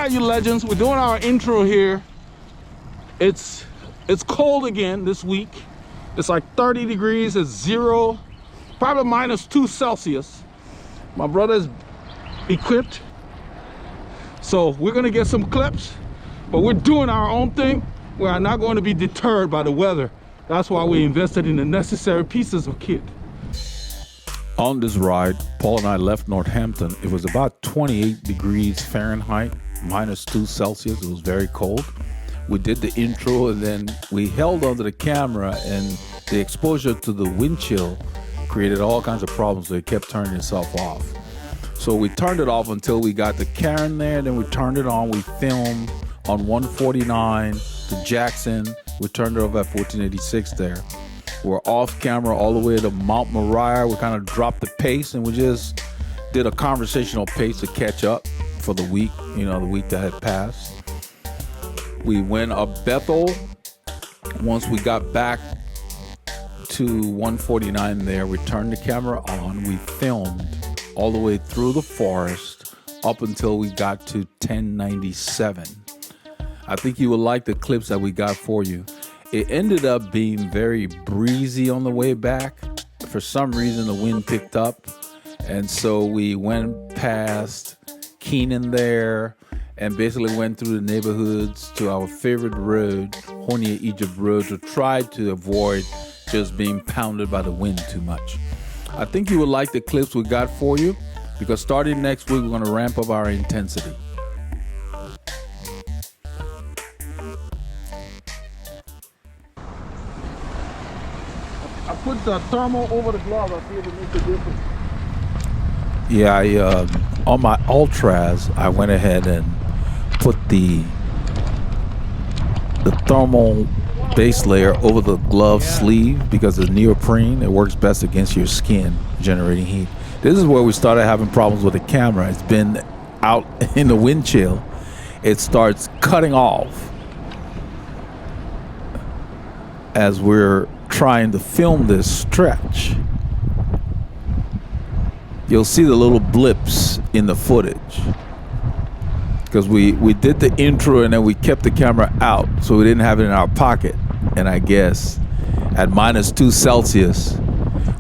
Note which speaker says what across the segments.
Speaker 1: right, you legends, we're doing our intro here. It's cold again this week. It's like 30 degrees, it's zero, probably -2 Celsius. My brother's equipped. So we're gonna get some clips, but we're doing our own thing. We are not going to be deterred by the weather. That's why we invested in the necessary pieces of kit.
Speaker 2: On this ride, Paul and I left Northampton. It was about 28 degrees Fahrenheit, -2 Celsius. It was very cold. We did the intro and then we held onto the camera, and the exposure to the wind chill created all kinds of problems, so it kept turning itself off. So we turned it off until we got the Karen there, then we turned it on. We filmed on 149 to Jackson. We turned it off at 1486 there. We're off camera all the way to Mount Moriah. We kind of dropped the pace and we just did a conversational pace to catch up for the week, the week that had passed. We went up Bethel. Once we got back to 149 there, we turned the camera on. We filmed all the way through the forest up until we got to 1097. I think you will like the clips that we got for you. It ended up being very breezy on the way back. For some reason, the wind picked up. And so we went past Keenan there and basically went through the neighborhoods to our favorite road, Hornia Egypt Road, to try to avoid just being pounded by the wind too much. I think you will like the clips we got for you, because starting next week, we're going to ramp up our intensity.
Speaker 1: I put the thermal over the glove. I see if it makes a difference.
Speaker 2: Yeah, on my Ultras, I went ahead and put the thermal base layer over the glove sleeve, because the neoprene, it works best against your skin, generating heat. This is where we started having problems with the camera. It's been out in the wind chill. It starts cutting off as we're trying to film this stretch. You'll see the little blips in the footage because we did the intro and then we kept the camera out, so we didn't have it in our pocket. And I guess at -2 Celsius,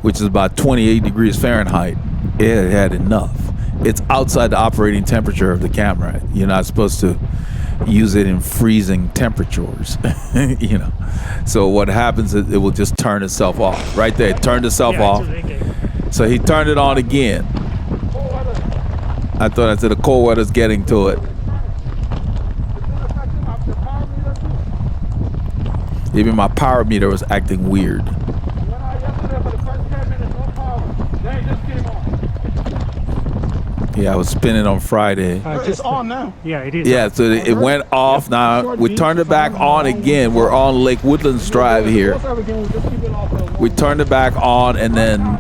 Speaker 2: which is about 28 degrees Fahrenheit, it had enough. It's outside the operating temperature of the camera. You're not supposed to use it in freezing temperatures. So what happens is it will just turn itself off. Right there, it turned itself off. So he turned it on again. I thought I said the cold weather's getting to it. Even my power meter was acting weird. Yeah, I was spinning on Friday.
Speaker 1: It's on now.
Speaker 3: Yeah, it is.
Speaker 2: Yeah, so it went off. Now we turned it back on again. We're on Lake Woodlands Drive here. We turned it back on, and then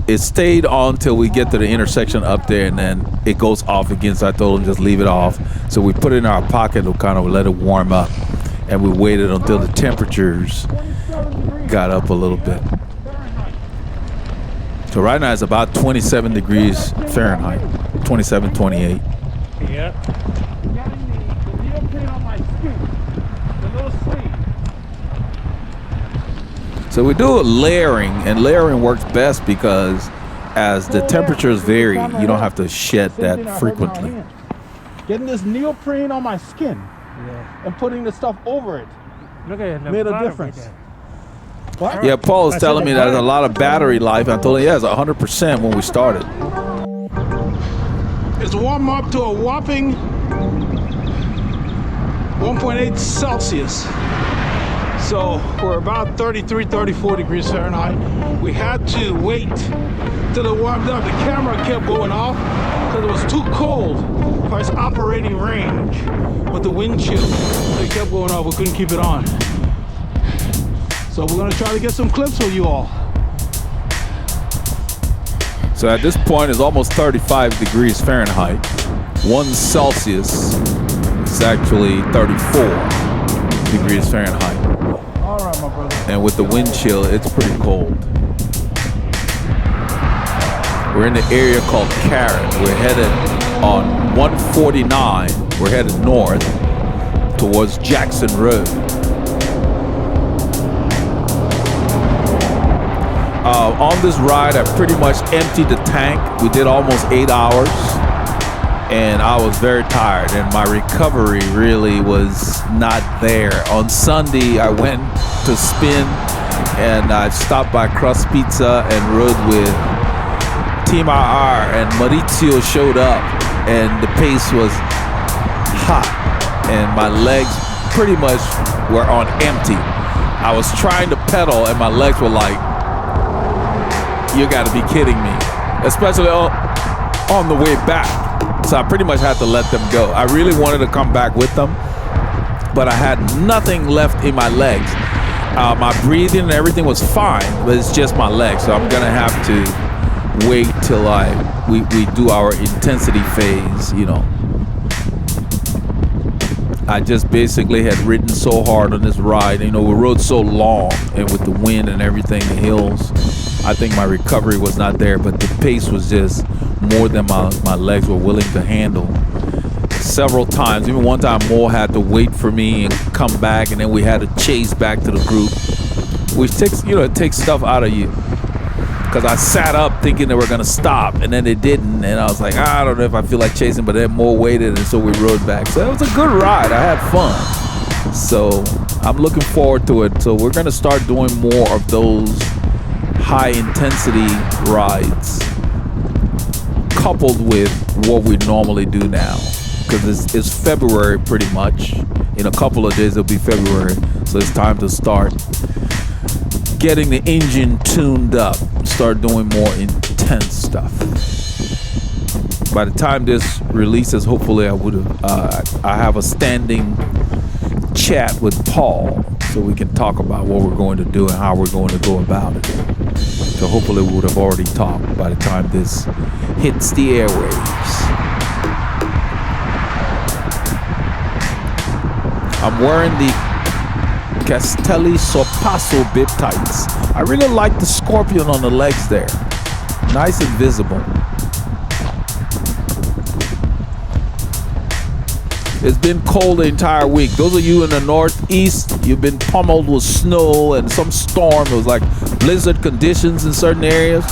Speaker 2: it stayed on till we get to the intersection up there, and then it goes off again. So I told him just leave it off. So we put it in our pocket to kind of let it warm up, and we waited until the temperatures got up a little bit. So right now it's about 27 degrees Fahrenheit, 27, 28.
Speaker 3: Yeah.
Speaker 2: So we do a layering, and layering works best because as the temperatures vary, you don't have to shed that frequently.
Speaker 1: Getting this neoprene on my skin and putting the stuff over it made a difference. What?
Speaker 2: Yeah, Paul was telling me that there's a lot of battery life. I told him, yeah, it's 100% when we started.
Speaker 1: It's warmed up to a whopping 1.8 Celsius. So we're about 33, 34 degrees Fahrenheit. We had to wait till it warmed up. The camera kept going off because it was too cold for its operating range with the wind chill. So it kept going off. We couldn't keep it on. So we're gonna try to get some clips for you all.
Speaker 2: So at this point, it's almost 35 degrees Fahrenheit. 1 Celsius is actually 34 degrees Fahrenheit.
Speaker 1: All right, my brother.
Speaker 2: And with the wind chill, it's pretty cold. We're in the area called Karen. We're headed on 149 We're headed north towards Jackson Road. On this ride, I pretty much emptied the tank. We did almost 8 hours, and I was very tired, and my recovery really was not there. On Sunday, I went to spin, and I stopped by Crust Pizza and rode with Team RR, and Maurizio showed up, and the pace was hot, and my legs pretty much were on empty. I was trying to pedal, and my legs were like, you gotta be kidding me, especially on the way back. So I pretty much had to let them go. I really wanted to come back with them, but I had nothing left in my legs. My breathing and everything was fine, but it's just my legs. So I'm gonna have to wait till we do our intensity phase, you know. I just basically had ridden so hard on this ride. You know, we rode so long, and with the wind and everything, the hills, I think my recovery was not there, but the pace was just more than my legs were willing to handle. Several times, even one time, Mo had to wait for me and come back, and then we had to chase back to the group, which takes, you know, it takes stuff out of you. Because I sat up thinking they were gonna stop, and then they didn't, and I was like, I don't know if I feel like chasing, but then Mo waited, and so we rode back. So it was a good ride. I had fun. So I'm looking forward to it. So we're gonna start doing more of those high intensity rides coupled with what we normally do now, because it's February pretty much. In a couple of days it'll be February, so it's time to start getting the engine tuned up, start doing more intense stuff. By the time this releases, hopefully I have a standing chat with Paul so we can talk about what we're going to do and how we're going to go about it. So hopefully we would have already talked by the time this hits the airwaves. I'm wearing the Castelli Sorpasso bib tights. I really like the scorpion on the legs there. Nice and visible. It's been cold the entire week. Those of you in the Northeast, you've been pummeled with snow and some storm. It was like blizzard conditions in certain areas.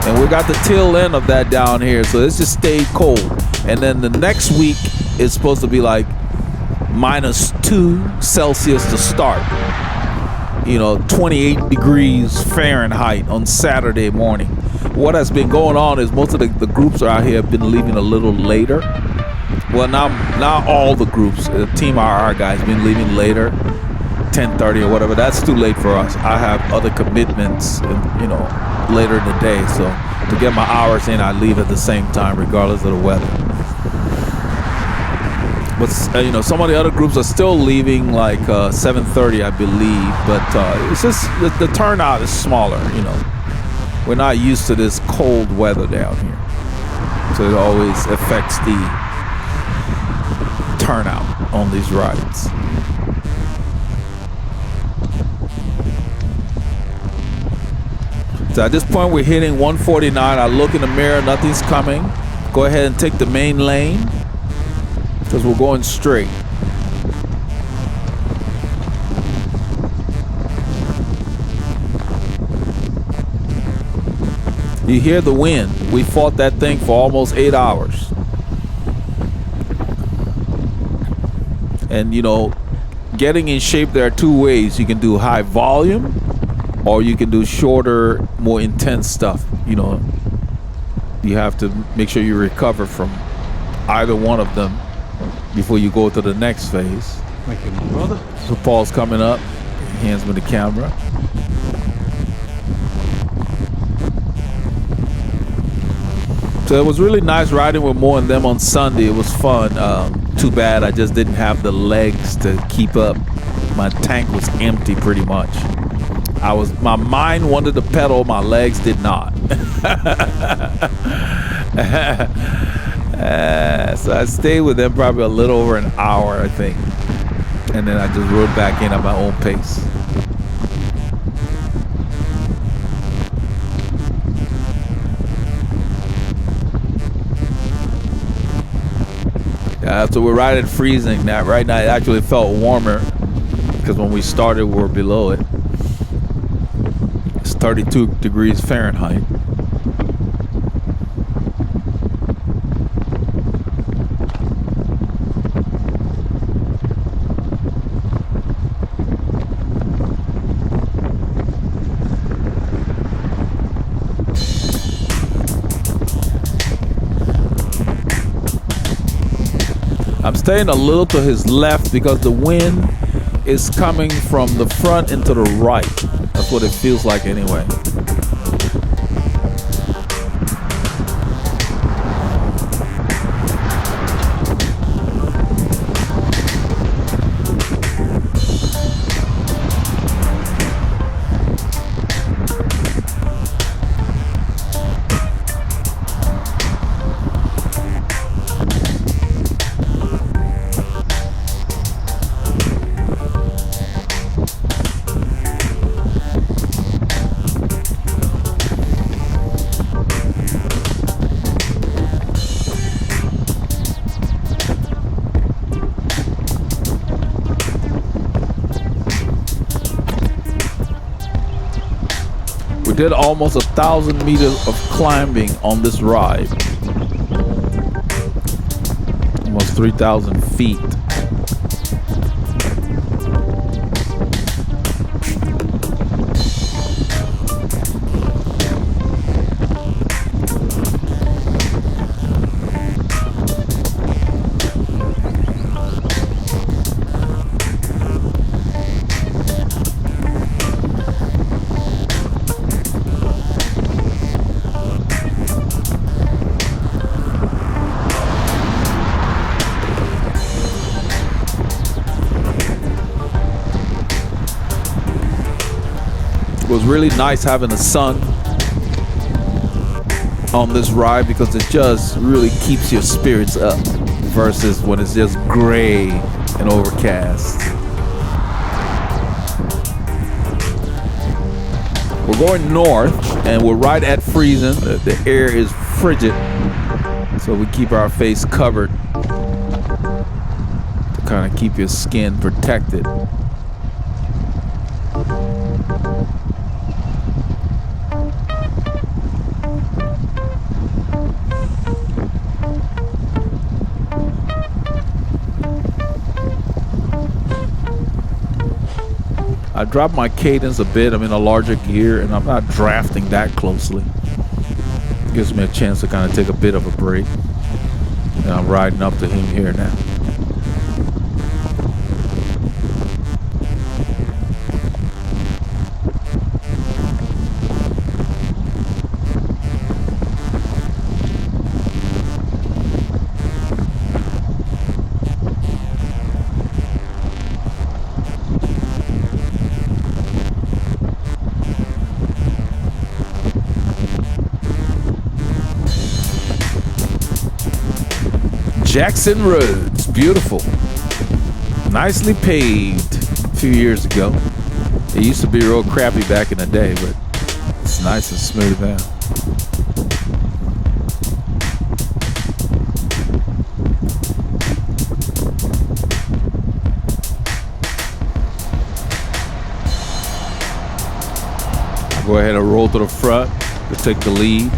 Speaker 2: And we got the tail end of that down here. So it's just stayed cold. And then the next week is supposed to be like -2 Celsius to start. You know, 28 degrees Fahrenheit on Saturday morning. What has been going on is most of the groups out here have been leaving a little later. Well, not all the groups. The Team RR guys been leaving later, 10:30 or whatever. That's too late for us. I have other commitments, you know, later in the day. So to get my hours in, I leave at the same time, regardless of the weather. But you know, some of the other groups are still leaving like 7:30, I believe. But it's just the turnout is smaller. You know, we're not used to this cold weather down here, so it always affects the turnout on these rides. So at this point we're hitting 149. I look in the mirror, nothing's coming. Go ahead and take the main lane because we're going straight. You hear the wind. We fought that thing for almost 8 hours. And you know, getting in shape, there are two ways. You can do high volume or you can do shorter, more intense stuff. You know, you have to make sure you recover from either one of them before you go to the next phase.
Speaker 1: Thank you, my brother.
Speaker 2: So Paul's coming up, he hands me the camera. So it was really nice riding with Mo and them on Sunday. It was fun. Too bad I just didn't have the legs to keep up. My tank was empty pretty much. My mind wanted to pedal, my legs did not. So I stayed with them probably a little over an hour, I think. And then I just rode back in at my own pace. So we're right at freezing now. Right now it actually felt warmer because when we started we were below it. It's 32 degrees Fahrenheit. I'm staying a little to his left because the wind is coming from the front and to the right. That's what it feels like anyway. We did almost 1,000 meters of climbing on this ride. Almost 3,000 feet. It was really nice having the sun on this ride because it just really keeps your spirits up versus when it's just gray and overcast. We're going north and we're right at freezing. The air is frigid, so we keep our face covered to kind of keep your skin protected. I dropped my cadence a bit. I'm in a larger gear and I'm not drafting that closely. It gives me a chance to kind of take a bit of a break. And I'm riding up to him here now. Jackson Roads, beautiful, nicely paved a few years ago. It used to be real crappy back in the day, but it's nice and smooth now. Go ahead and roll to the front to take the lead.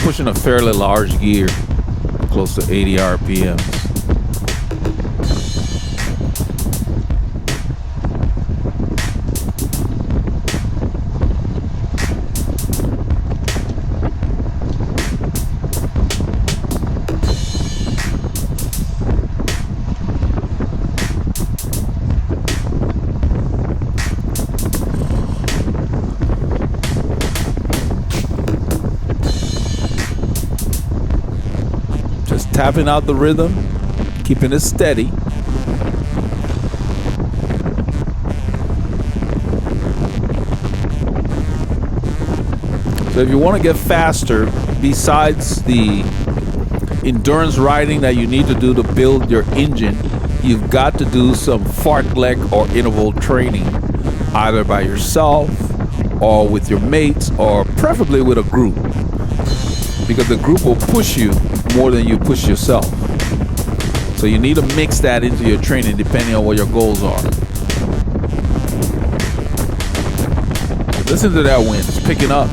Speaker 2: Pushing a fairly large gear, close to 80 RPMs. Tapping out the rhythm, keeping it steady. So if you want to get faster, besides the endurance riding that you need to do to build your engine you've got to do some fartlek or interval training, either by yourself or with your mates, or preferably with a group, because the group will push you more than you push yourself. So you need to mix that into your training depending on what your goals are. Listen to that wind, it's picking up.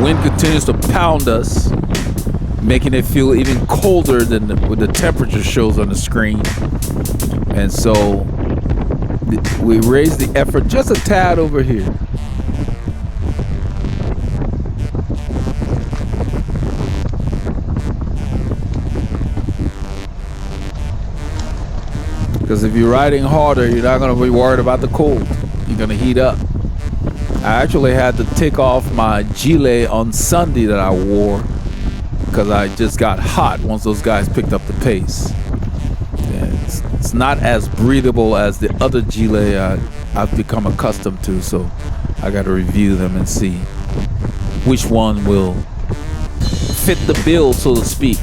Speaker 2: Wind continues to pound us, making it feel even colder than what the temperature shows on the screen. And so we raise the effort just a tad over here. Because if you're riding harder, you're not going to be worried about the cold. You're going to heat up. I actually had to take off my gilet on Sunday that I wore because I just got hot once those guys picked up the pace. And it's not as breathable as the other gilet I've become accustomed to, so I got to review them and see which one will fit the bill, so to speak.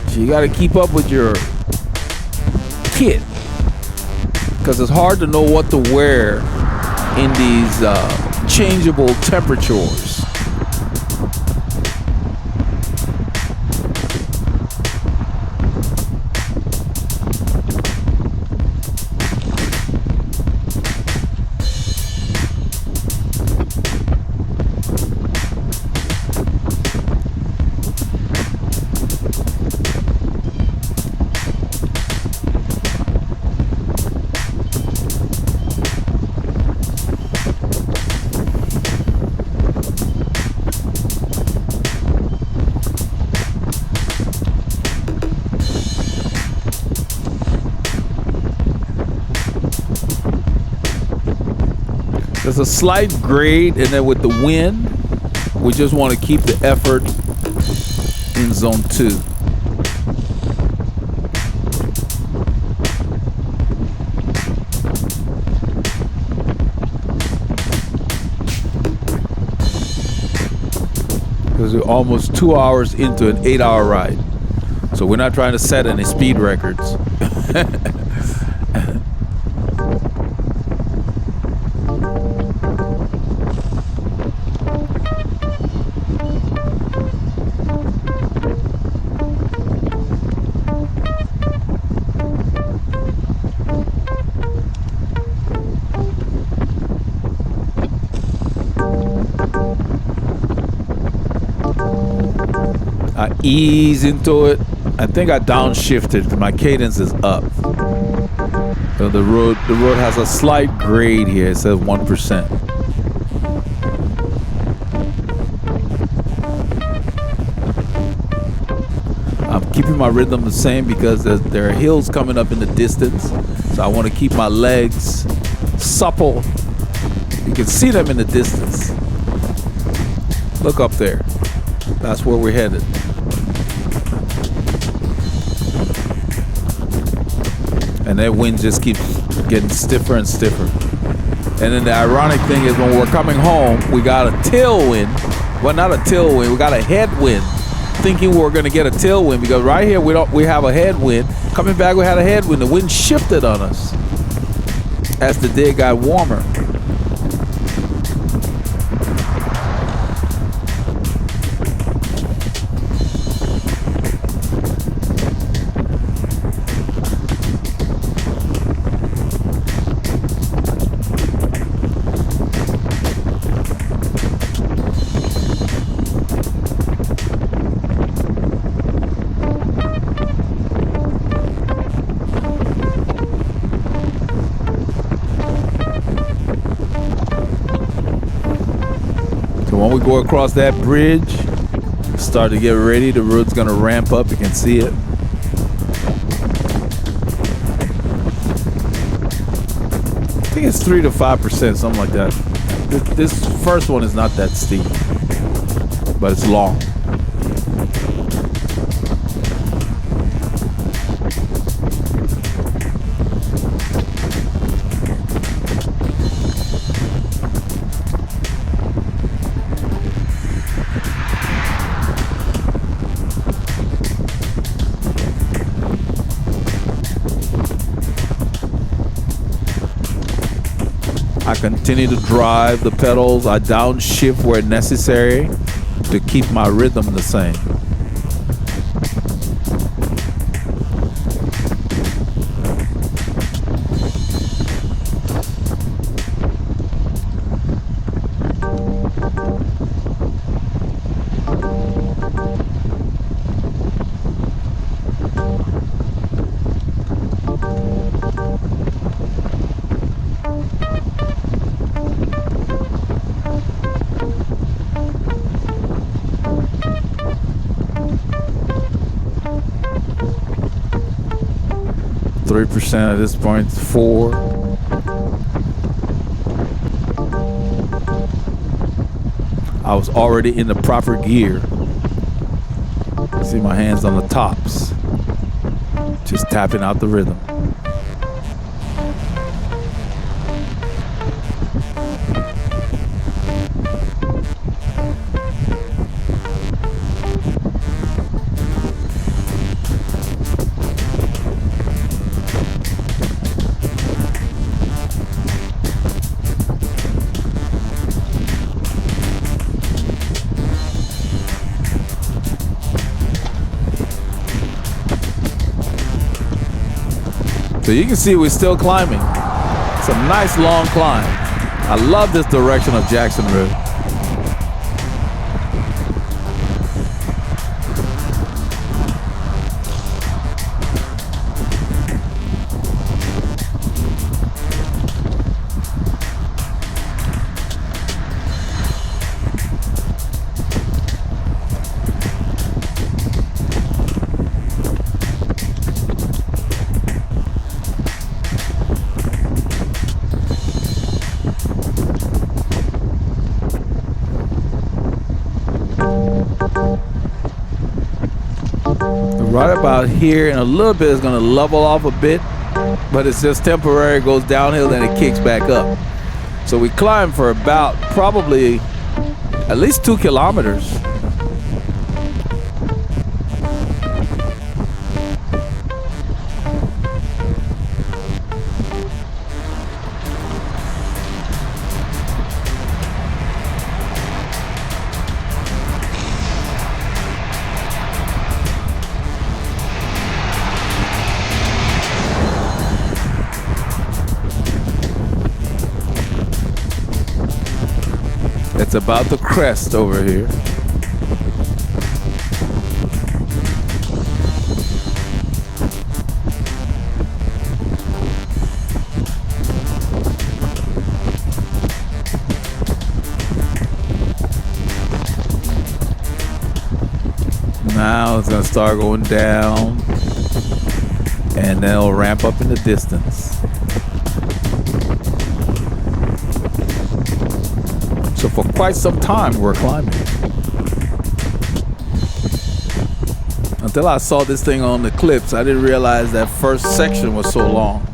Speaker 2: So you got to keep up with your kit because it's hard to know what to wear in these changeable temperatures. There's a slight grade, and then with the wind, we just want to keep the effort in zone 2. Because we're almost 2 hours into an 8-hour ride. So we're not trying to set any speed records. I ease into it. I think I downshifted because my cadence is up. So the road has a slight grade here. It says 1%. I'm keeping my rhythm the same because there are hills coming up in the distance. So I want to keep my legs supple. You can see them in the distance. Look up there. That's where we're headed. And that wind just keeps getting stiffer and stiffer. And then the ironic thing is when we're coming home, we got a tailwind. Well, not a tailwind, we got a headwind. Thinking we were gonna get a tailwind because right here we have a headwind. Coming back we had a headwind. The wind shifted on us as the day got warmer. when we go across that bridge, start to get ready. The road's gonna ramp up. You can see it. I think it's 3 to 5%, something like that. This first one is not that steep, but it's long. I continue to drive the pedals. I downshift where necessary to keep my rhythm the same. At this point, 4. I was already in the proper gear. See my hands on the tops, just tapping out the rhythm. So you can see we're still climbing. It's a nice long climb. I love this direction of Jackson Road. Right about here, and a little bit is going to level off a bit, but it's just temporary. It goes downhill, then it kicks back up. So we climb for about probably at least 2 kilometers. It's about the crest over here. Now it's gonna start going down, and then it'll ramp up in the distance. So for quite some time, we're climbing. Until I saw this thing on the clips, I didn't realize that first section was so long.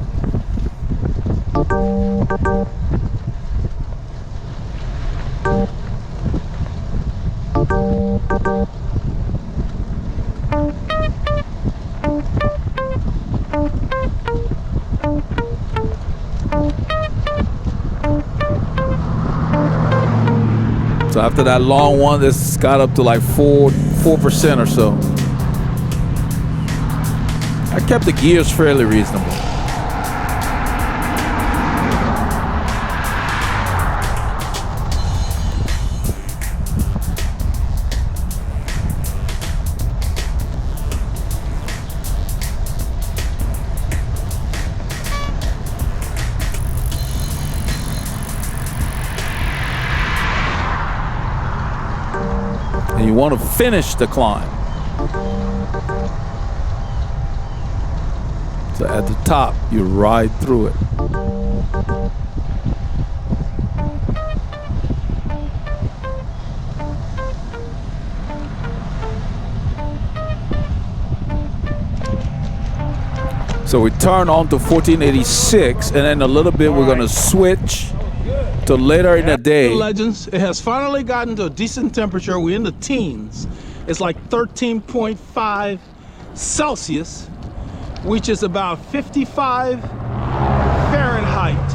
Speaker 2: So after that long one, this got up to like 4% or so. I kept the gears fairly reasonable. and you want to finish the climb. So at the top, you ride through it. So we turn on to 1486, and then a little bit we're going to switch to later in the day.
Speaker 1: Legends, it has finally gotten to a decent temperature. We're in the teens. It's like 13.5 Celsius, which is about 55 Fahrenheit.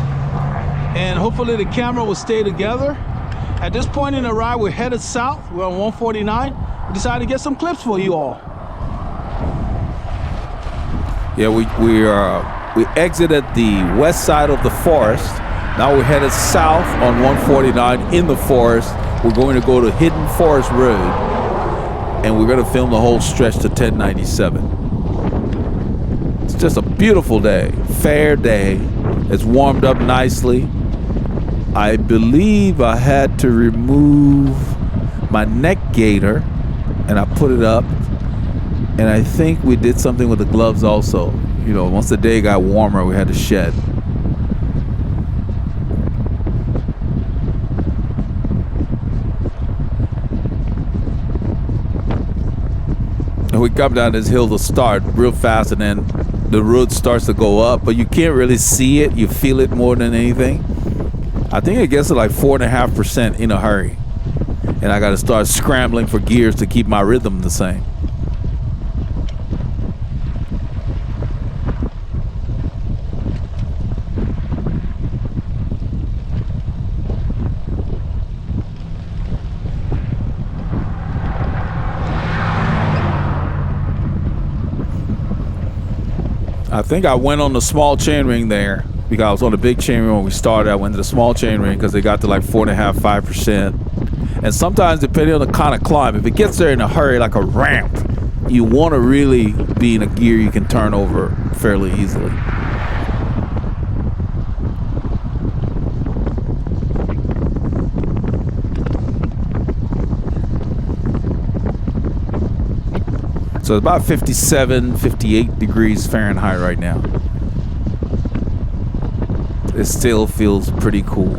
Speaker 1: And hopefully the camera will stay together. At this point in the ride, we're headed south. We're on 149. We decided to get some clips for you all.
Speaker 2: Yeah, we exited the west side of the forest. Now we're headed south on 149 in the forest. We're going to go to Hidden Forest Road, and we're going to film the whole stretch to 1097. It's just a beautiful day, fair day. It's warmed up nicely. I believe I had to remove my neck gaiter, and I put it up. And I think we did something with the gloves also. You know, once the day got warmer, we had to shed. And we come down this hill to start real fast, and then the road starts to go up, but you can't really see it. You feel it more than anything. I think it gets to like 4.5% in a hurry. And I got to start scrambling for gears to keep my rhythm the same. I think I went on the small chain ring there because I was on the big chain ring when we started. I went to the small chain ring because they got to like 4.5, 5%. And sometimes, depending on the kind of climb, if it gets there in a hurry, like a ramp, you want to really be in a gear you can turn over fairly easily. So it's about 57, 58 degrees Fahrenheit right now. It still feels pretty cool.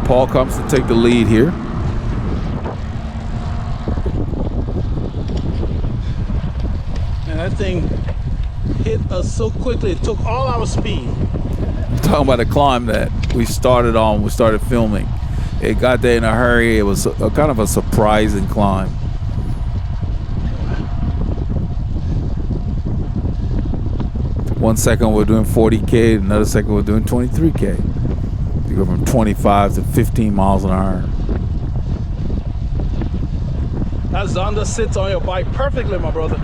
Speaker 2: Paul comes to take the lead here.
Speaker 1: And that thing hit us so quickly, it took all our speed.
Speaker 2: I'm talking about the climb that we started on, we started filming. It got there in a hurry. It was a kind of a surprising climb. One second we're doing 40K, another second we're doing 23K. You go from 25 to 15 miles an hour.
Speaker 1: That Zonda sits on your bike perfectly, my brother.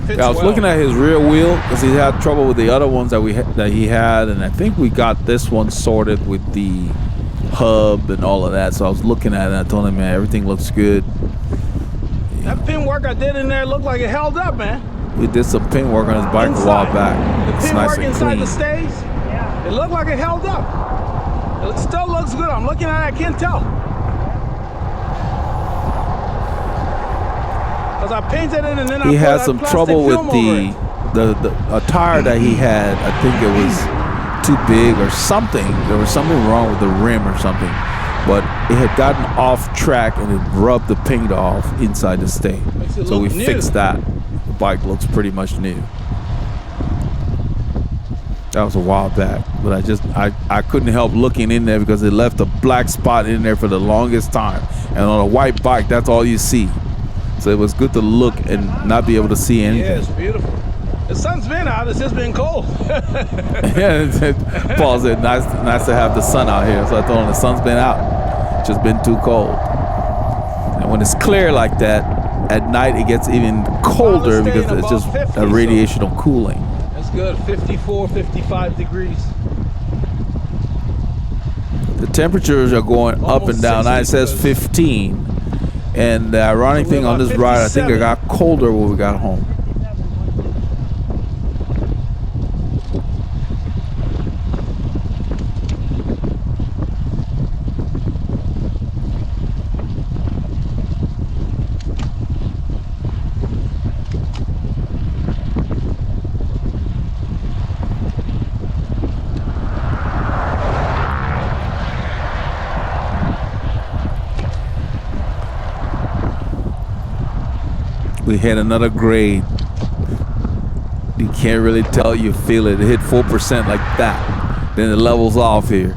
Speaker 2: Yeah, I was looking at his rear wheel because he had trouble with the other ones that he had, and I think we got this one sorted with the hub and all of that. So I was looking at it, and I told him, man, everything looks good.
Speaker 1: That pin work I did in there looked like it held up, man.
Speaker 2: We did some pin work on his bike a while back.
Speaker 1: The
Speaker 2: it's
Speaker 1: pin
Speaker 2: nice
Speaker 1: work
Speaker 2: and
Speaker 1: inside
Speaker 2: clean.
Speaker 1: the stays, it looked like it held up. It still looks good. I'm looking at it, I can't tell. Because I painted it and then
Speaker 2: he had some trouble with the tire that he had. I think it was too big or something. There was something wrong with the rim or something. But it had gotten off track and it rubbed the paint off inside the stay. So we fixed that. The bike looks pretty much new. That was a while back, but I couldn't help looking in there because it left a black spot in there for the longest time. And on a white bike, that's all you see. So it was good to look and not be able to see anything.
Speaker 1: Yeah, it's beautiful. The sun's been out, it's just been cold.
Speaker 2: Yeah, Paul said, nice to have the sun out here. So I told him the sun's been out, it's just been too cold. And when it's clear like that, at night it gets even colder because it's just
Speaker 1: 50,
Speaker 2: a radiational cooling.
Speaker 1: It's good. 54, 55 degrees.
Speaker 2: The temperatures are going up
Speaker 1: Almost
Speaker 2: and down.
Speaker 1: 60
Speaker 2: It says
Speaker 1: because-
Speaker 2: 15. And the ironic
Speaker 1: So
Speaker 2: thing
Speaker 1: we're
Speaker 2: on
Speaker 1: about
Speaker 2: this ride, I think it
Speaker 1: 57.
Speaker 2: got colder when we got home. We hit another grade. You can't really tell, you feel it. It hit 4% like that. Then it levels off here.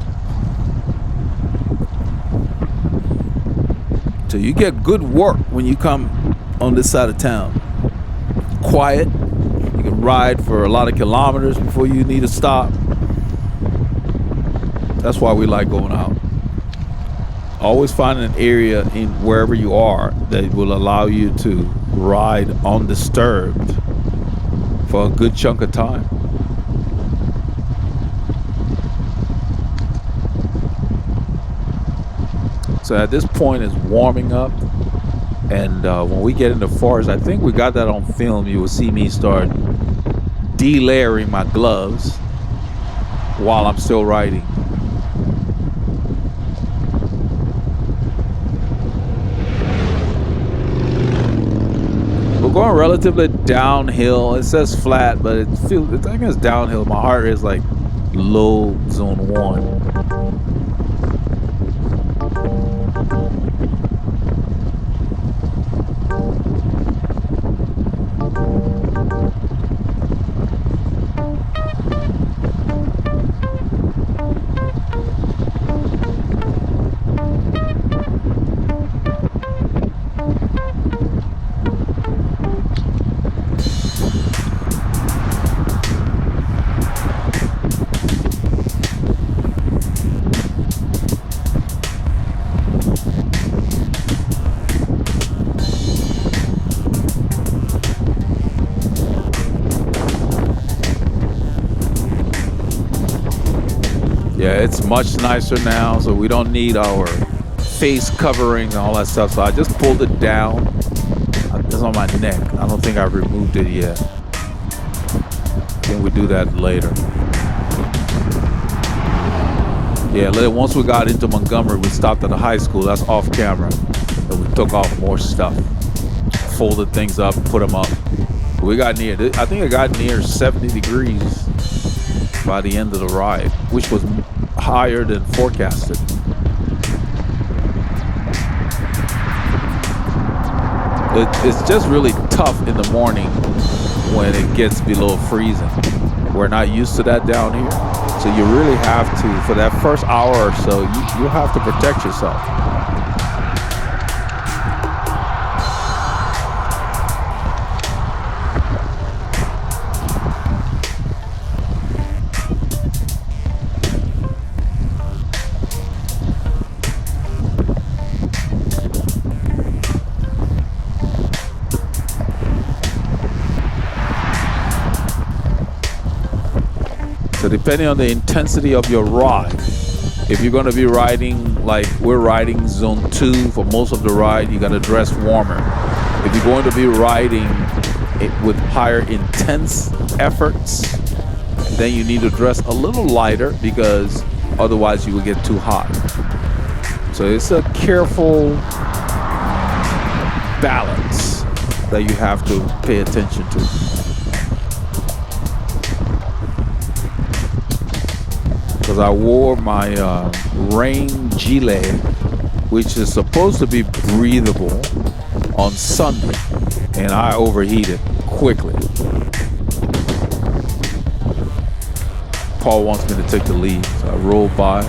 Speaker 2: So you get good work when you come on this side of town. Quiet. You can ride for a lot of kilometers before you need to stop. That's why we like going out. Always find an area in wherever you are that will allow you to ride undisturbed for a good chunk of time. So at this point it's warming up, and when we get into forest, I think we got that on film, you will see me start delayering my gloves while I'm still riding. We're going relatively downhill. It says flat, but it feels, I think it's downhill. My heart is like low zone 1. Yeah, it's much nicer now, so we don't need our face covering and all that stuff. So I just pulled it down. It's on my neck. I don't think I've removed it yet. I think we do that later. Yeah, once we got into Montgomery, we stopped at a high school. That's off camera. And we took off more stuff. Folded things up, put them up. We got near, I think it got near 70 degrees by the end of the ride, which was higher than forecasted. It's just really tough in the morning when it gets below freezing. We're not used to that down here. So you really have to, for that first hour or so, you have to protect yourself. So depending on the intensity of your ride, if you're going to be riding like we're riding zone 2 for most of the ride, you got to dress warmer. If you're going to be riding it with higher intense efforts, then you need to dress a little lighter because otherwise you will get too hot. So it's a careful balance that you have to pay attention to. Because I wore my rain gilet, which is supposed to be breathable, on Sunday, and I overheated quickly. Paul wants me to take the lead, so I rolled by.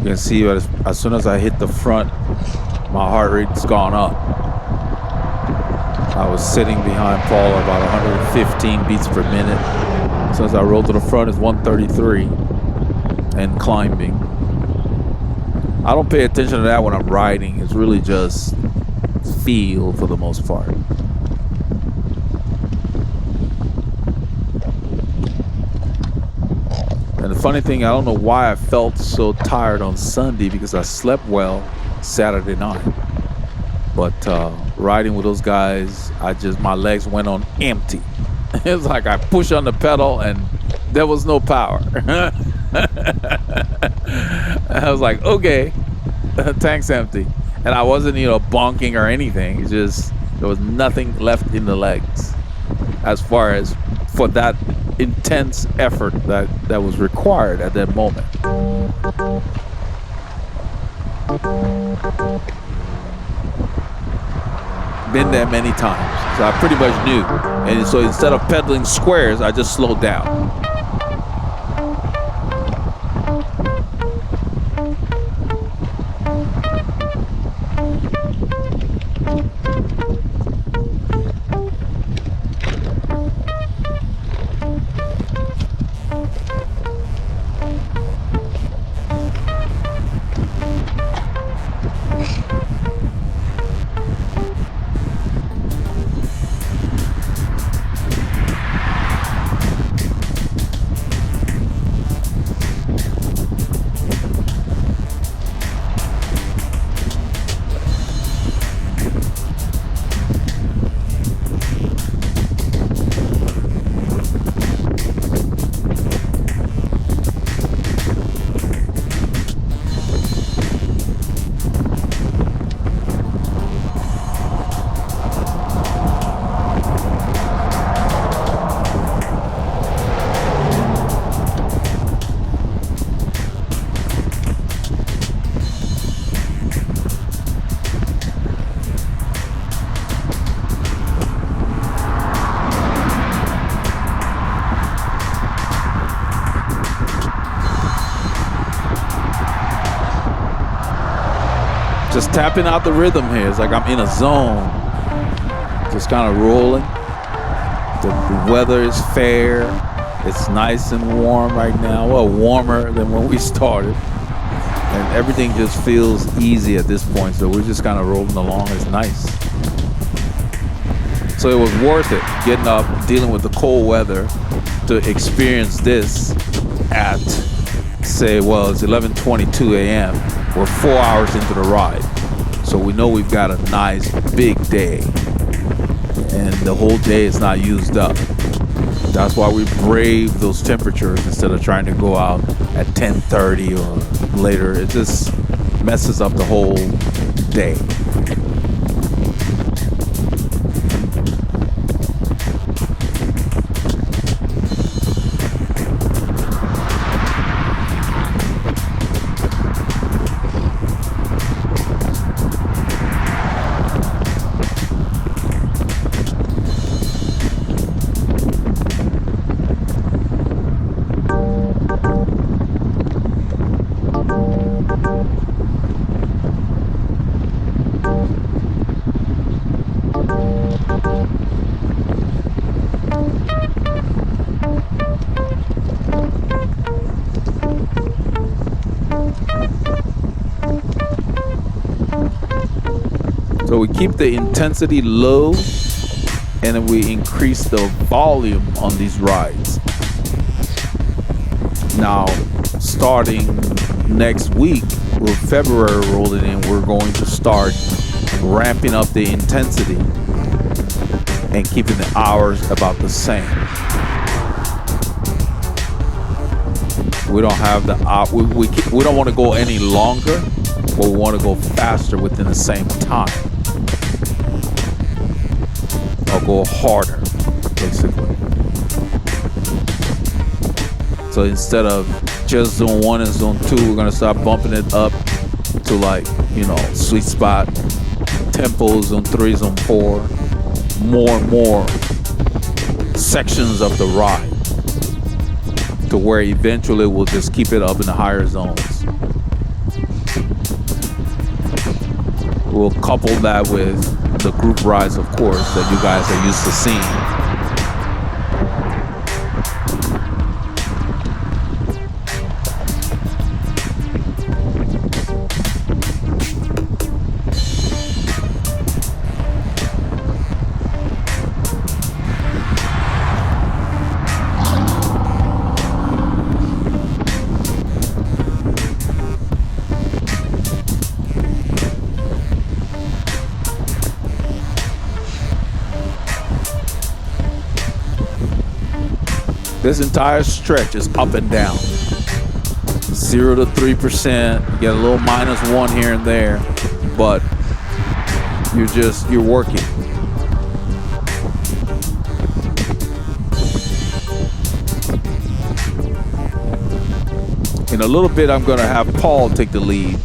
Speaker 2: You can see as soon as I hit the front, my heart rate's gone up. I was sitting behind Paul about 115 beats per minute. As soon as I rolled to the front, it's 133 and climbing. I don't pay attention to that when I'm riding. It's really just feel for the most part. And the funny thing, I don't know why I felt so tired on Sunday, because I slept well Saturday night. But riding with those guys, my legs went on empty. It was like I pushed on the pedal and there was no power. I was like, okay, tank's empty. And I wasn't, bonking or anything. It's just, there was nothing left in the legs as far as for that intense effort that was required at that moment. Been there many times, so I pretty much knew. And so instead of pedaling squares, I just slowed down. Just tapping out the rhythm here. It's like I'm in a zone. Just kind of rolling. The weather is fair. It's nice and warm right now. Well, warmer than when we started. And everything just feels easy at this point. So we're just kind of rolling along. It's nice. So it was worth it getting up, dealing with the cold weather to experience this at, say, well, it's 11:22 a.m. We're 4 hours into the ride. So we know we've got a nice big day. And the whole day is not used up. That's why we brave those temperatures instead of trying to go out at 10:30 or later. It just messes up the whole day. So we keep the intensity low and then we increase the volume on these rides. Now, starting next week, with February rolling in, we're going to start ramping up the intensity and keeping the hours about the same. We don't have the we don't want to go any longer, but we want to go faster within the same time. Or go harder, basically. So instead of just zone 1 and zone 2, we're gonna start bumping it up to, like, sweet spot tempo, zone 3, zone 4, more and more sections of the ride, to where eventually we'll just keep it up in the higher zones. We'll couple that with the group rides, of course, that you guys are used to seeing. This entire stretch is up and down. 0 to 3%. You get a little -1 here and there, but you're working. In a little bit, I'm going to have Paul take the lead.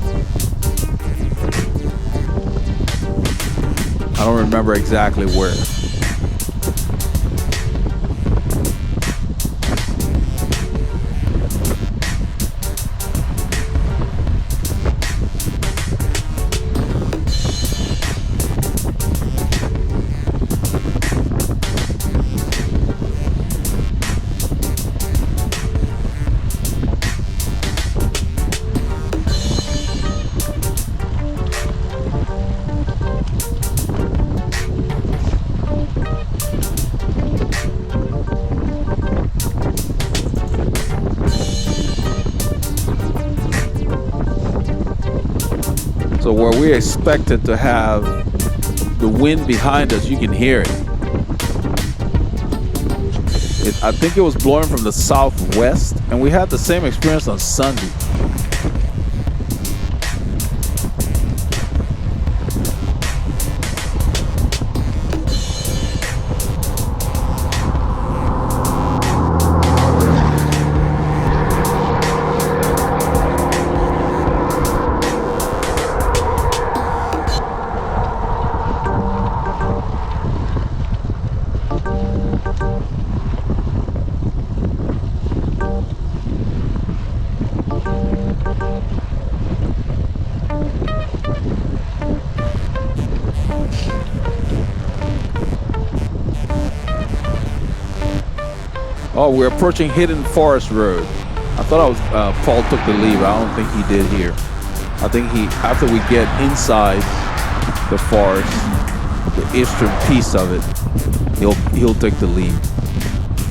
Speaker 2: I don't remember exactly where. So where we expected to have the wind behind us, you can hear it. I think it was blowing from the southwest, and we had the same experience on Sunday. Oh, we're approaching Hidden Forest Road. I thought Paul took the lead. I don't think he did here. I think after we get inside the forest, the eastern piece of it, he'll take the lead.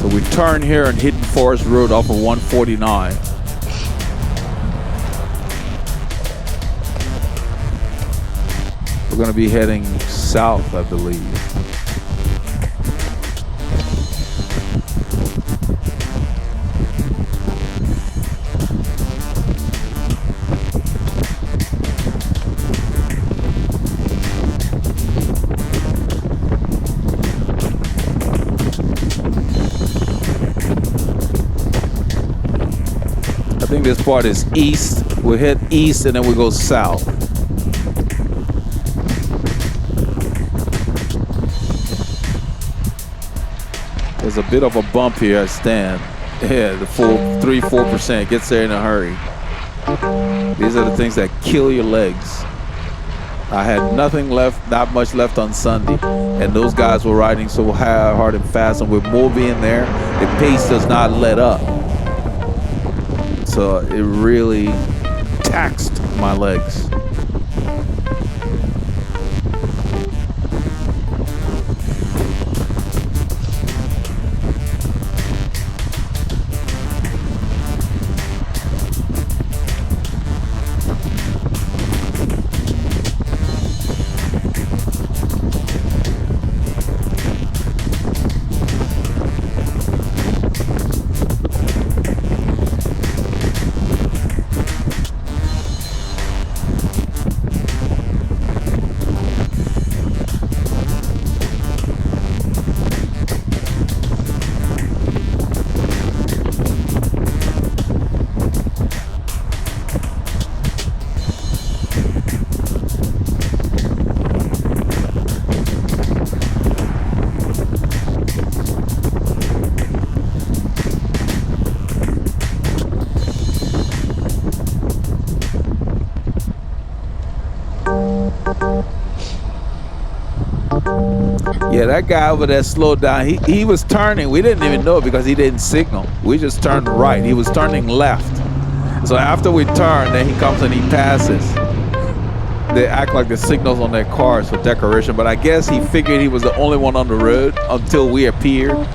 Speaker 2: So we turn here on Hidden Forest Road off of 149. We're going to be heading south, I believe. I think this part is east. We'll head east and then we go south. There's a bit of a bump here at Stan. Yeah, the full 3-4% gets there in a hurry. These are the things that kill your legs. I had nothing left, not much left on Sunday, and those guys were riding so hard and fast, and with Moby in there, the pace does not let up. So it really taxed my legs. Yeah, that guy over there slowed down. He was turning. We didn't even know it because he didn't signal. We just turned right. He was turning left. So after we turn, then he comes and he passes. They act like the signals on their cars for decoration, but I guess he figured he was the only one on the road until we appeared.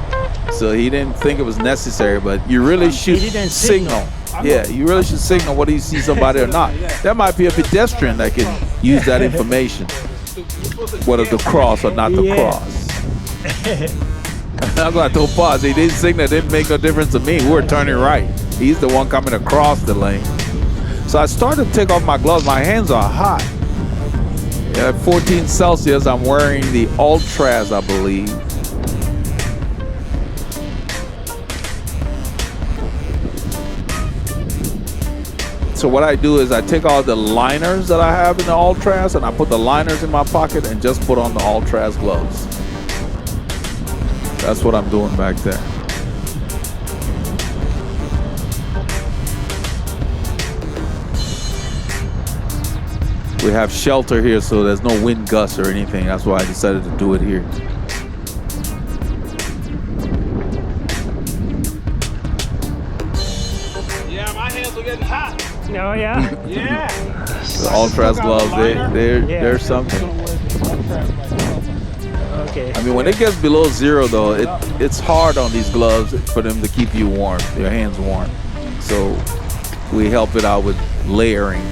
Speaker 2: So he didn't think it was necessary, but you really should signal. Yeah, you really should signal whether you see somebody or not. There might be a pedestrian that can use that information, whether to cross or not to cross. I'm going to pause. He didn't signal. It didn't make no difference to me. We were turning right. He's the one coming across the lane. So I started to take off my gloves. My hands are hot. At 14 Celsius, I'm wearing the Ultras, I believe. So what I do is I take all the liners that I have in the Ultras and I put the liners in my pocket and just put on the Ultras gloves. That's what I'm doing back there. We have shelter here, so there's no wind gusts or anything. That's why I decided to do it here.
Speaker 1: Yeah, my hands are getting hot.
Speaker 3: Oh yeah?
Speaker 1: Yeah.
Speaker 2: The Ultras gloves, they're something.
Speaker 3: Okay.
Speaker 2: I mean, when it gets below zero, though, it's hard on these gloves for them to keep you warm, your hands warm. So we help it out with layering.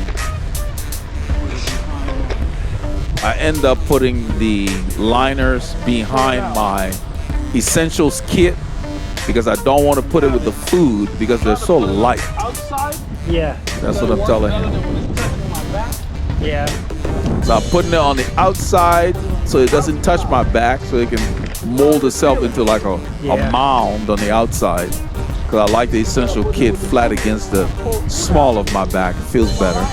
Speaker 2: I end up putting the liners behind my essentials kit because I don't want to put it with the food because they're so light.
Speaker 1: Outside?
Speaker 3: Yeah.
Speaker 2: That's what I'm telling you.
Speaker 3: Yeah.
Speaker 2: So I'm putting it on the outside so it doesn't touch my back, so it can mold itself into like a mound on the outside. Because I like the essential kit flat against the small of my back. It feels better.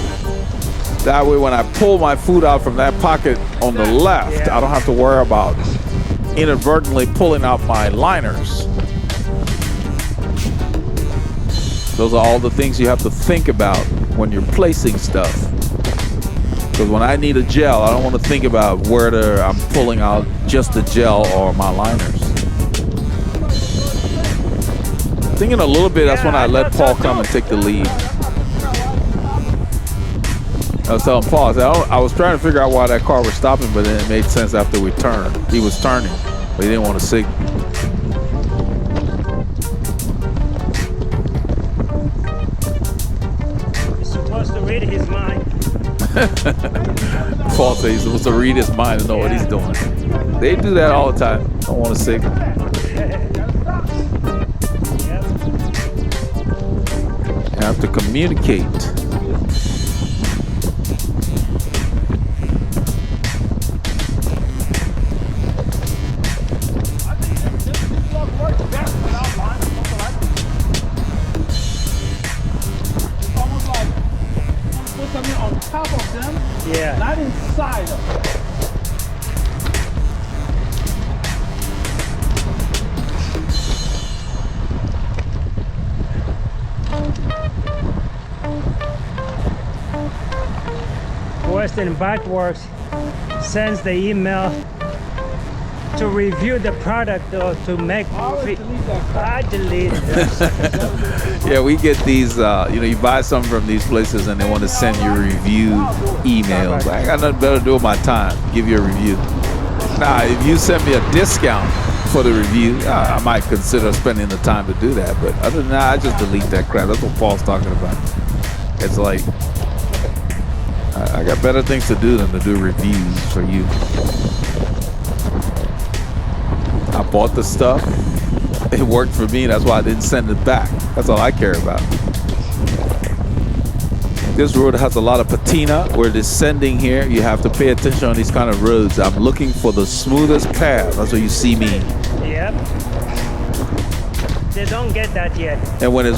Speaker 2: That way when I pull my food out from that pocket on the left, I don't have to worry about inadvertently pulling out my liners. Those are all the things you have to think about when you're placing stuff. Because when I need a gel, I don't want to think about whether I'm pulling out just the gel or my liners. Thinking a little bit, that's when I let Paul come and take the lead. I was telling Paul, I was trying to figure out why that car was stopping, but then it made sense after we turned. He was turning, but he didn't want to signal.
Speaker 3: He's supposed to read his mind.
Speaker 2: Paul said he's supposed to read his mind and know what he's doing. They do that all the time. Don't want to signal. You have to communicate.
Speaker 3: Yeah.
Speaker 1: Not inside of it.
Speaker 3: Western Backworks sends the email to review the product or to make. I delete it.
Speaker 2: Yeah, we get these, you buy something from these places and they want to send you review emails. I ain't got nothing better to do with my time, give you a review. Now, if you send me a discount for the review, I might consider spending the time to do that. But other than that, I just delete that crap. That's what Paul's talking about. It's like, I got better things to do than to do reviews for you. I bought the stuff. It worked for me. That's why I didn't send it back. That's all I care about. This road has a lot of patina. Where descending here, you have to pay attention on these kind of roads. I'm looking for the smoothest path. That's what you see me.
Speaker 3: Yep. They don't get that yet.
Speaker 2: And when it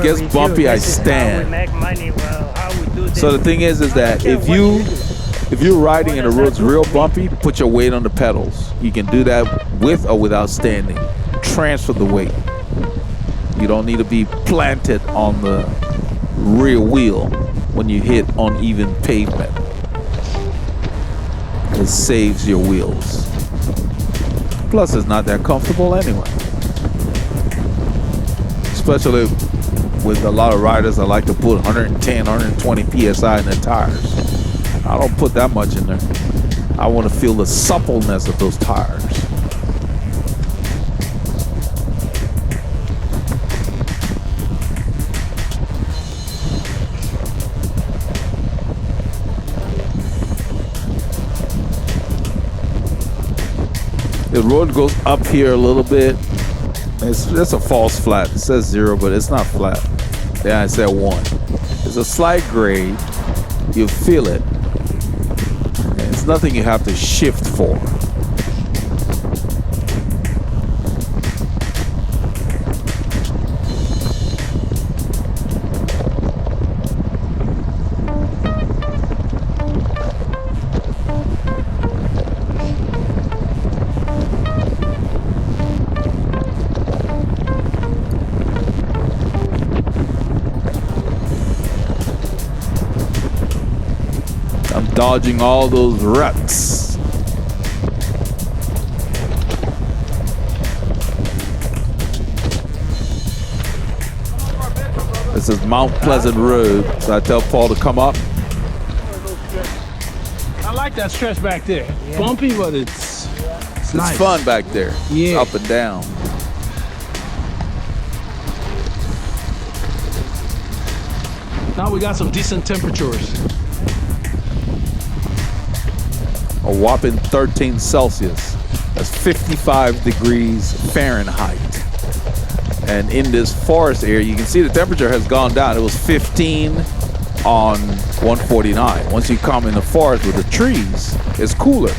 Speaker 2: gets bumpy, I stand.
Speaker 3: How we make money. Well, how we do this.
Speaker 2: So the thing is that if you're riding and the road's real bumpy, put your weight on the pedals. You can do that with or without standing. Transfer the weight. You don't need to be planted on the rear wheel when you hit uneven pavement. It saves your wheels. Plus, it's not that comfortable anyway. Especially with a lot of riders that like to put 110, 120 PSI in their tires. I don't put that much in there. I want to feel the suppleness of those tires. The road goes up here a little bit. It's a false flat. It says 0, but it's not flat. Yeah, I said 1. It's a slight grade. You feel it. And it's nothing you have to shift for. Dodging all those ruts. This is Mount Pleasant Road, so I tell Paul to come up.
Speaker 1: I like that stretch back there. Yeah. Bumpy, but it's nice.
Speaker 2: It's fun back there.
Speaker 1: Yeah.
Speaker 2: It's up and down.
Speaker 1: Now we got some decent temperatures.
Speaker 2: A whopping 13 Celsius. That's 55 degrees Fahrenheit. And in this forest area, you can see the temperature has gone down. It was 15 on 149. Once you come in the forest with the trees, it's cooler.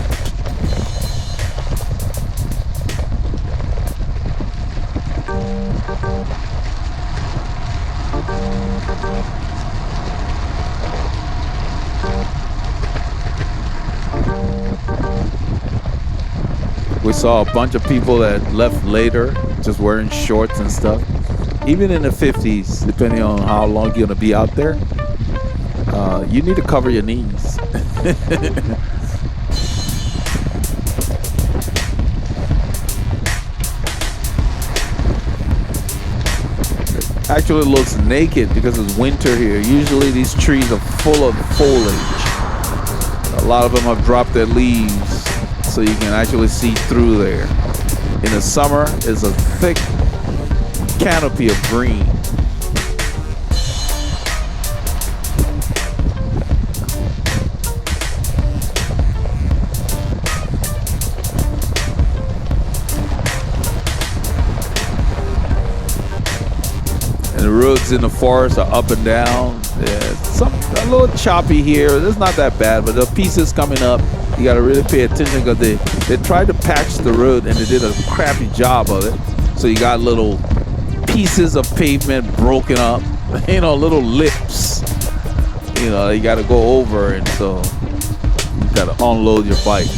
Speaker 2: We saw a bunch of people that left later, just wearing shorts and stuff. Even in the 50s, depending on how long you're gonna be out there, you need to cover your knees. It actually looks naked because it's winter here. Usually these trees are full of foliage. A lot of them have dropped their leaves, so you can actually see through there. In the summer, it's a thick canopy of green. And the roads in the forest are up and down. It's a little choppy here. It's not that bad, but the pieces coming up, you got to really pay attention because they tried to patch the road and they did a crappy job of it. So you got little pieces of pavement broken up, you know, little lips, you know, you got to go over, and so you got to unload your bike.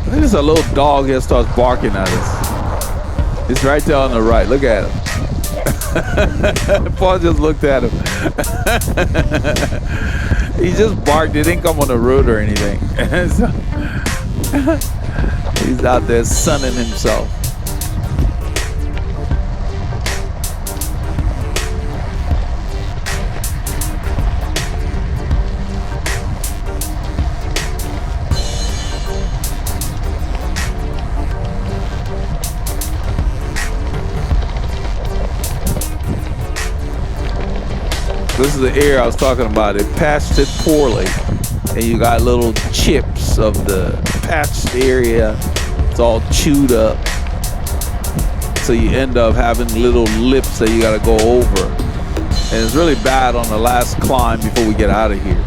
Speaker 2: There's a little dog here starts barking at us. It's right there on the right. Look at him. Paul just looked at him. He just barked. He didn't come on the road or anything. So, he's out there sunning himself. This is the area I was talking about. It patched it poorly, and you got little chips of the patched area. It's all chewed up, so you end up having little lips that you got to go over, and it's really bad on the last climb before we get out of here.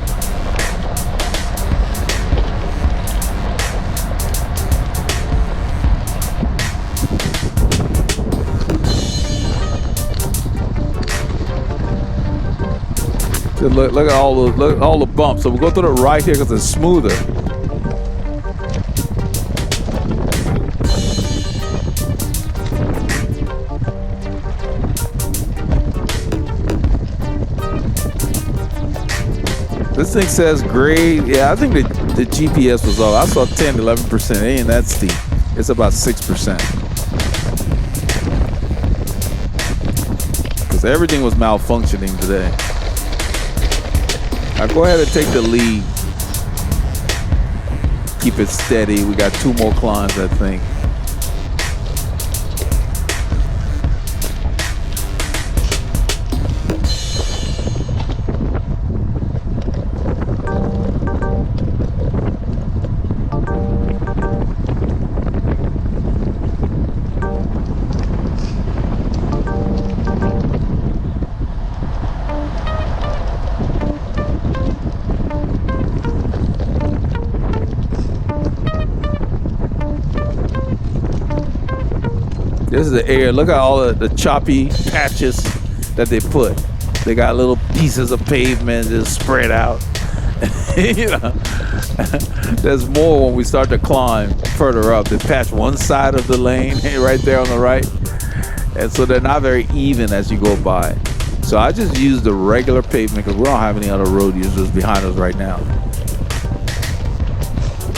Speaker 2: Look at all the bumps. So we'll go to the right here because it's smoother. This thing says grade. Yeah, I think the GPS was off. I saw 10, 11%. It ain't that steep. It's about 6%. Because everything was malfunctioning today. Now go ahead and take the lead. Keep it steady. We got 2 more climbs, I think. This is the air. Look at all the choppy patches that they put. They got little pieces of pavement just spread out. You know, there's more when we start to climb further up. They patch one side of the lane right there on the right. And so they're not very even as you go by. So I just use the regular pavement because we don't have any other road users behind us right now.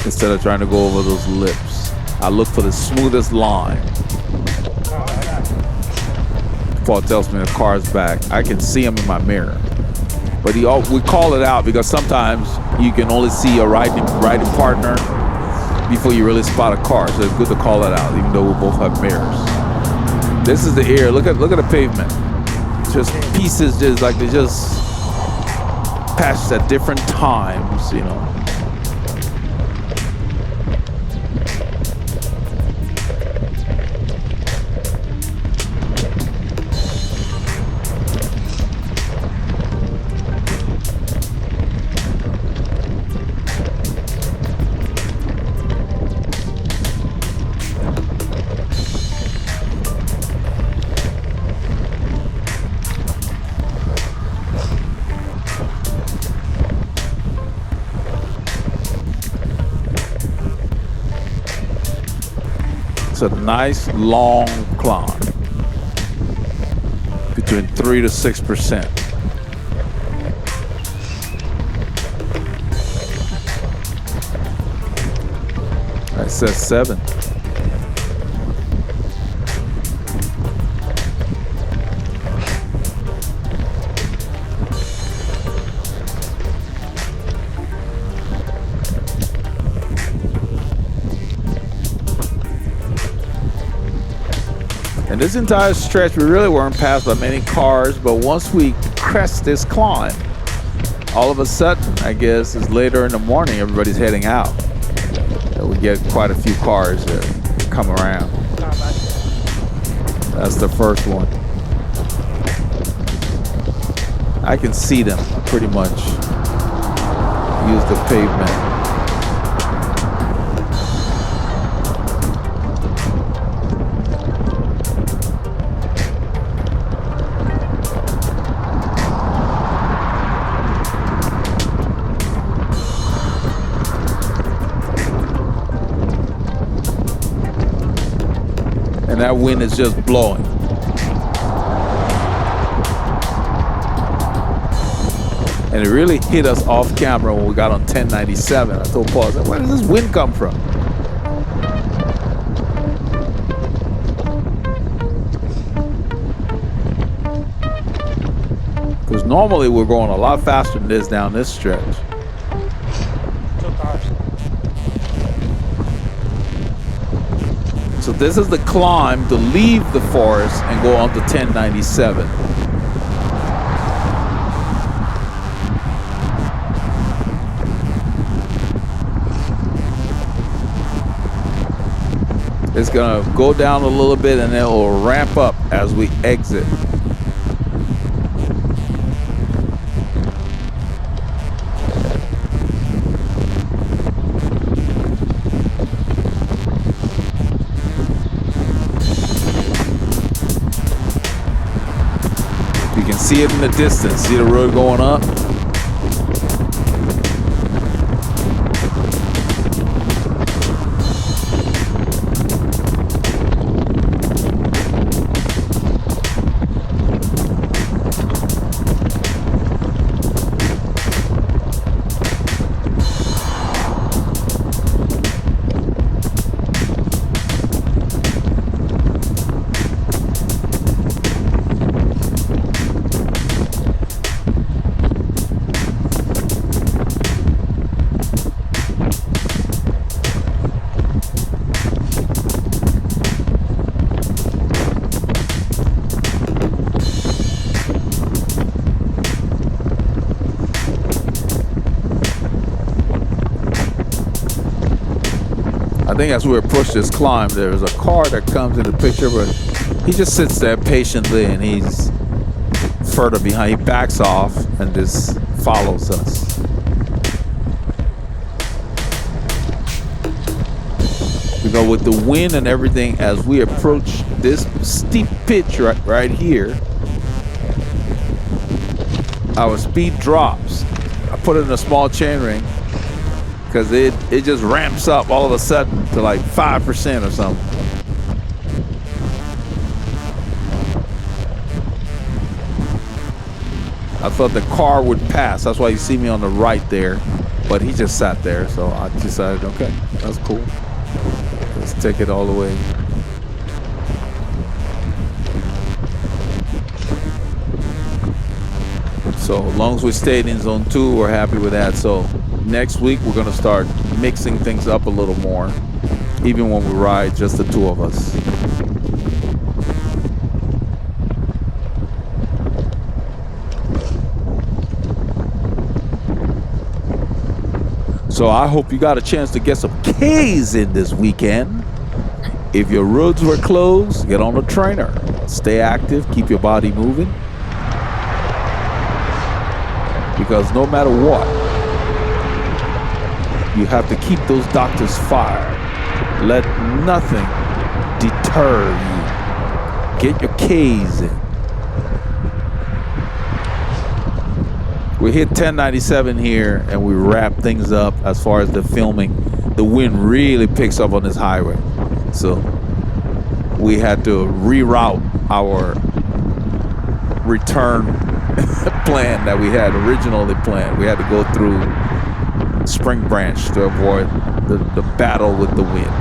Speaker 2: Instead of trying to go over those lips, I look for the smoothest line. Paul tells me the car's back. I can see him in my mirror. But we call it out because sometimes you can only see a riding partner before you really spot a car. So it's good to call it out, even though we both have mirrors. This is the air. Look at the pavement. Just pieces, just like they just patched at different times, you know. A nice long climb between 3 to 6%. That says 7. And this entire stretch, we really weren't passed by many cars, but once we crest this climb, all of a sudden, I guess, it's later in the morning, everybody's heading out. And we get quite a few cars that come around. That's the first one. I can see them pretty much. Use the pavement. That wind is just blowing. And it really hit us off camera when we got on 1097. I told Paul, I said, where does this wind come from? Because normally we're going a lot faster than this down this stretch.
Speaker 3: 2 cars.
Speaker 2: So this is the climb to leave the forest and go on to 1097. It's gonna go down a little bit and then it will ramp up as we exit. See it in the distance. See the road going up? I think as we approach this climb, there's a car that comes in the picture, but he just sits there patiently and he's further behind. He backs off and just follows us. Because with the wind and everything, as we approach this steep pitch right here, our speed drops. I put it in a small chain ring because it just ramps up all of a sudden to like 5% or something. I thought the car would pass. That's why you see me on the right there, but he just sat there. So I decided, okay, that's cool. Let's take it all the way. So as long as we stayed in zone 2, we're happy with that. So next week, we're gonna start mixing things up a little more, even when we ride just the two of us. So I hope you got a chance to get some K's in this weekend. If your roads were closed, get on a trainer. Stay active, keep your body moving. Because no matter what, you have to keep those doctors fired. Let nothing deter you. Get your K's in. We hit 1097 here and we wrap things up as far as the filming. The wind really picks up on this highway. So we had to reroute our return plan that we had originally planned. We had to go through Spring Branch to avoid the battle with the wind.